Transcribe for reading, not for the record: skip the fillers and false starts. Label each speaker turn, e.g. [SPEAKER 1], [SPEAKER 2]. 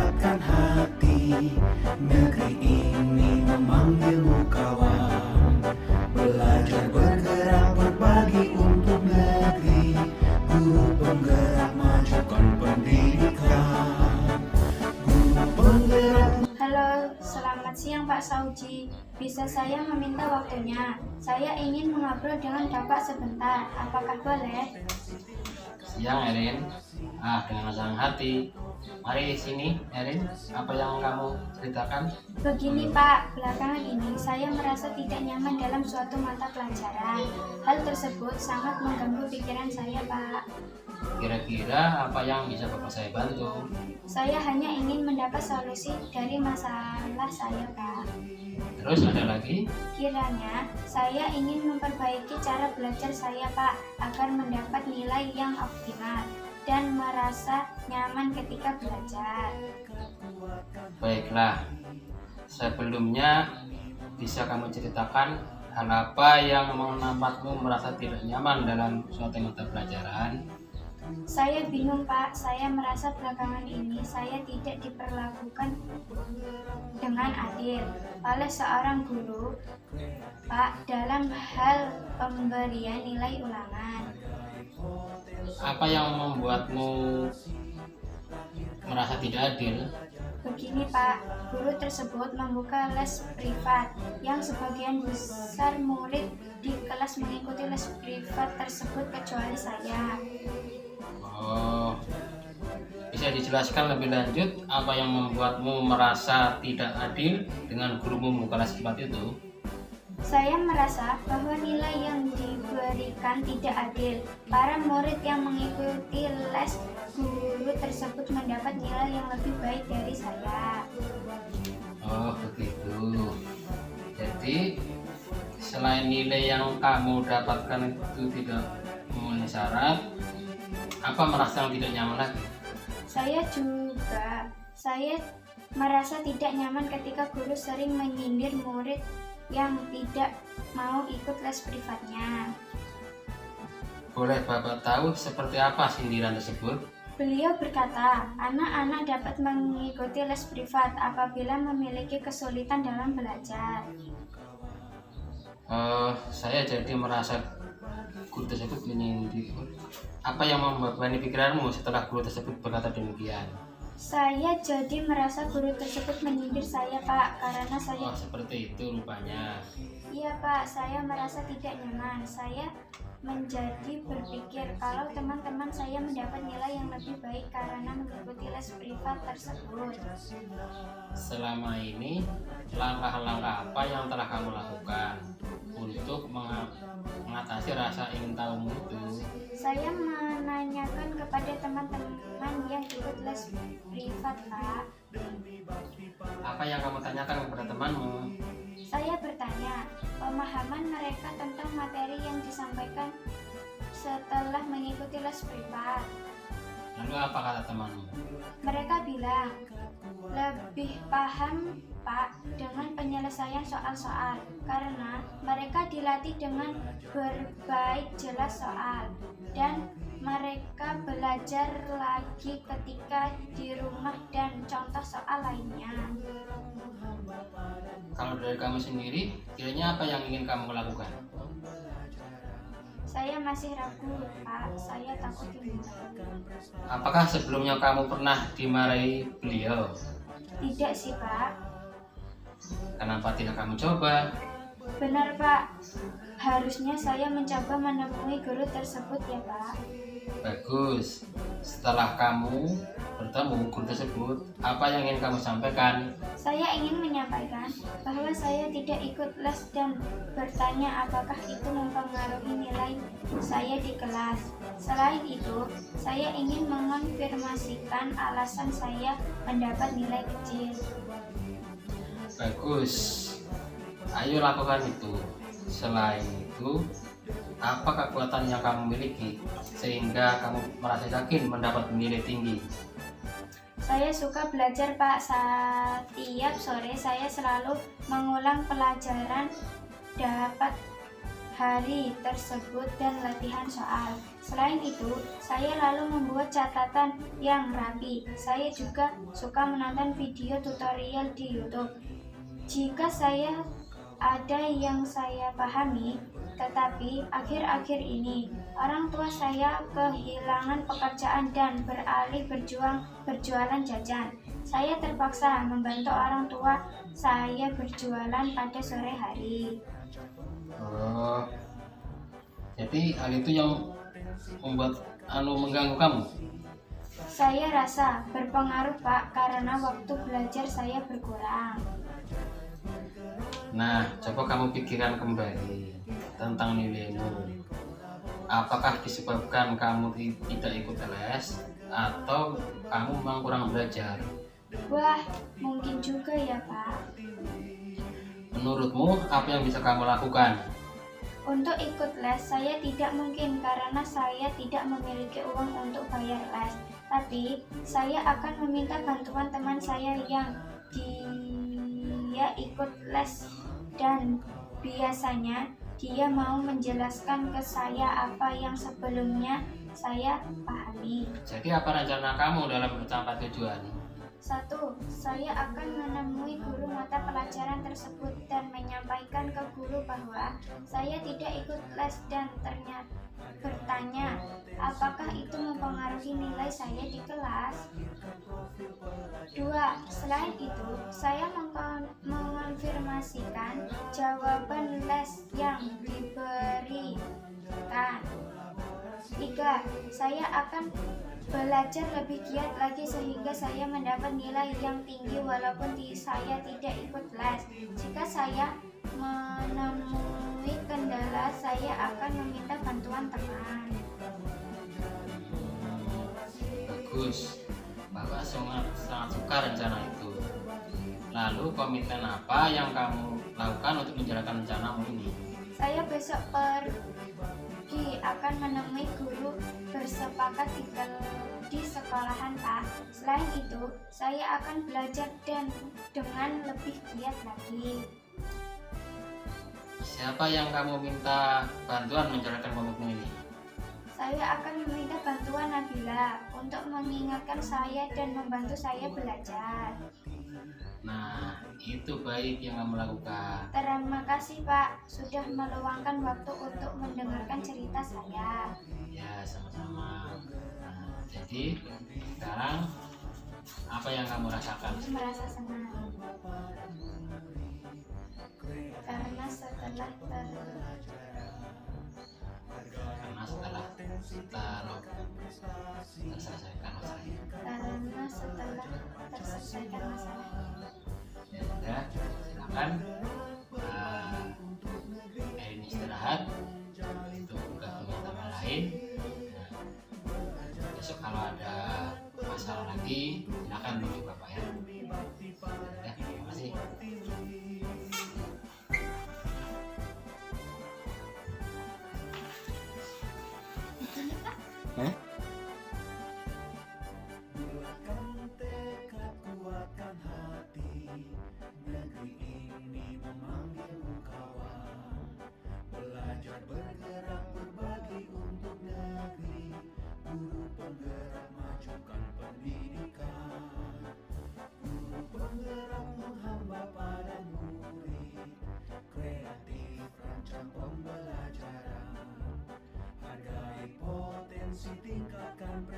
[SPEAKER 1] kuatkan hati. Negeri ini memanggilmu kawan. Belajar bergerak berbagi untuk negeri. Guru penggerak majukan pendidikan. Guru penggerak.
[SPEAKER 2] Halo, selamat siang Pak Sauji. Bisa saya meminta waktunya? Saya ingin mengobrol dengan Bapak sebentar. Apakah boleh?
[SPEAKER 3] Siang Erin, dengan senang hati. Mari sini Erin, apa yang kamu ceritakan?
[SPEAKER 2] Begini Pak, belakangan ini saya merasa tidak nyaman dalam suatu mata pelajaran. Hal tersebut sangat mengganggu pikiran saya Pak.
[SPEAKER 3] Kira-kira apa yang bisa Bapak saya bantu?
[SPEAKER 2] Saya hanya ingin mendapat solusi dari masalah saya Pak.
[SPEAKER 3] Terus ada lagi?
[SPEAKER 2] Kiranya saya ingin memperbaiki cara belajar saya Pak, agar mendapat nilai yang optimal dan merasa nyaman ketika belajar.
[SPEAKER 3] Baiklah, sebelumnya bisa kamu ceritakan hal apa yang membuatmu merasa tidak nyaman dalam suatu mata pelajaran?
[SPEAKER 2] Saya bingung Pak, saya merasa belakangan ini saya tidak diperlakukan dengan adil oleh seorang guru Pak dalam hal pemberian nilai ulangan.
[SPEAKER 3] Apa yang membuatmu merasa tidak adil?
[SPEAKER 2] Begini Pak, guru tersebut membuka les privat yang sebagian besar murid di kelas mengikuti les privat tersebut kecuali saya.
[SPEAKER 3] Oh, bisa dijelaskan lebih lanjut apa yang membuatmu merasa tidak adil dengan gurumu membuka les privat itu?
[SPEAKER 2] Saya merasa bahwa nilai yang diberikan tidak adil. Para murid yang mengikuti les guru tersebut mendapat nilai yang lebih baik dari saya.
[SPEAKER 3] Oh, begitu. Jadi, selain nilai yang kamu dapatkan itu tidak memenuhi syarat, apa merasa yang tidak nyaman lagi?
[SPEAKER 2] Saya merasa tidak nyaman ketika guru sering menyindir murid yang tidak mau ikut les privatnya.
[SPEAKER 3] Boleh Bapak tahu seperti apa sindiran tersebut?
[SPEAKER 2] Beliau berkata, anak-anak dapat mengikuti les privat apabila memiliki kesulitan dalam belajar.
[SPEAKER 3] Saya jadi merasa guru tersebut menyindir. Apa yang membebani pikiranmu setelah guru tersebut berkata demikian?
[SPEAKER 2] Saya jadi merasa guru tersebut menyindir saya Pak, karena saya...
[SPEAKER 3] Oh, seperti itu rupanya.
[SPEAKER 2] Iya Pak, saya merasa tidak nyaman. Saya menjadi berpikir kalau teman-teman saya mendapat nilai yang lebih baik karena mengikuti les privat tersebut.
[SPEAKER 3] Selama ini, langkah-langkah apa yang telah kamu lakukan untuk mengatasi rasa ingin tahumu itu?
[SPEAKER 2] Saya menanyakan kepada teman-teman yang ikut les privat Pak.
[SPEAKER 3] Apa yang kamu tanyakan kepada temanmu?
[SPEAKER 2] Saya bertanya pemahaman mereka tentang materi yang disampaikan setelah mengikuti les privat.
[SPEAKER 3] Lalu apa kata temanmu?
[SPEAKER 2] Mereka bilang lebih paham Pak dengan penyelesaian soal-soal karena mereka dilatih dengan berbaik jelas soal dan mereka belajar lagi ketika di rumah dan contoh soal lainnya.
[SPEAKER 3] Kalau dari kamu sendiri, kiranya apa yang ingin kamu lakukan?
[SPEAKER 2] Saya masih ragu Pak, saya takut dimarahi.
[SPEAKER 3] Apakah sebelumnya kamu pernah dimarahi beliau?
[SPEAKER 2] Tidak sih Pak.
[SPEAKER 3] Kenapa tidak kamu coba?
[SPEAKER 2] Benar Pak, harusnya saya mencoba menemui guru tersebut ya Pak.
[SPEAKER 3] Bagus. Setelah kamu bertemu guru tersebut, apa yang ingin kamu sampaikan?
[SPEAKER 2] Saya ingin menyampaikan bahwa saya tidak ikut les dan bertanya apakah itu mempengaruhi nilai saya di kelas. Selain itu, saya ingin mengonfirmasikan alasan saya mendapat nilai kecil.
[SPEAKER 3] Bagus. Ayo lakukan itu. Selain itu, apa kekuatan yang kamu miliki sehingga kamu merasa yakin mendapat nilai tinggi?
[SPEAKER 2] Saya suka belajar Pak. Setiap sore saya selalu mengulang pelajaran dapat hari tersebut dan latihan soal. Selain itu, saya lalu membuat catatan yang rapi. Saya juga suka menonton video tutorial di YouTube. Jika saya ada yang saya pahami, tetapi akhir-akhir ini orang tua saya kehilangan pekerjaan dan beralih berjualan jajan. Saya terpaksa membantu orang tua saya berjualan pada sore hari.
[SPEAKER 3] Oh, jadi hal itu yang membuat mengganggu kamu.
[SPEAKER 2] Saya rasa berpengaruh, Pak, karena waktu belajar saya berkurang.
[SPEAKER 3] Nah, coba kamu pikirkan kembali tentang nilaimu. Apakah disebabkan kamu tidak ikut les atau kamu memang kurang belajar?
[SPEAKER 2] Wah, mungkin juga ya, Pak.
[SPEAKER 3] Menurutmu apa yang bisa kamu lakukan?
[SPEAKER 2] Untuk ikut les saya tidak mungkin karena saya tidak memiliki uang untuk bayar les. Tapi saya akan meminta bantuan teman saya yang dia ikut les dan biasanya dia mau menjelaskan ke saya apa yang sebelumnya saya pahami.
[SPEAKER 3] Jadi apa rencana kamu dalam mencapai tujuan?
[SPEAKER 2] 1. Saya akan menemui guru mata pelajaran tersebut dan menyampaikan ke guru bahwa saya tidak ikut les dan ternyata bertanya apakah itu mempengaruhi nilai saya di kelas. 2. Selain itu, saya mengonfirmasikan jawaban les yang diberikan. 3. Saya akan belajar lebih giat lagi sehingga saya mendapat nilai yang tinggi walaupun saya tidak ikut les. Jika saya menemui kendala, saya akan meminta bantuan teman.
[SPEAKER 3] Bagus, Bapak sangat suka rencana itu. Lalu komitmen apa yang kamu lakukan untuk menjalankan rencanamu ini?
[SPEAKER 2] Saya besok pergi akan menemui guru bersepakat di sekolahan, Pak. Selain itu, saya akan belajar dan dengan lebih giat lagi.
[SPEAKER 3] Siapa yang kamu minta bantuan menjalankan komitmen ini?
[SPEAKER 2] Saya akan meminta bantuan Nabila untuk mengingatkan saya dan membantu saya belajar.
[SPEAKER 3] Nah, itu baik yang kamu lakukan.
[SPEAKER 2] Terima kasih, Pak, sudah meluangkan waktu untuk mendengarkan cerita saya.
[SPEAKER 3] Ya, sama-sama. Nah, jadi sekarang apa yang kamu rasakan?
[SPEAKER 2] Merasa senang karena setelah
[SPEAKER 3] terselesaikan masalahnya.
[SPEAKER 2] terselesaikan masalahnya.
[SPEAKER 3] Ya sudah, silakan. Ini istirahat untuk gabungan teman lain. Nah, besok kalau ada masalah lagi silakan hubungi Bapak ya. Ya, terima kasih.
[SPEAKER 1] Bulatkan tekad, kuatkan hati. Negeri ini memanggilmu kawan. Belajar bergerak berbagi untuk negeri. Guru penggerak majukan pendidikan. Guru penggerak menghamba pada murid. Kreatif rancang pembelajaran.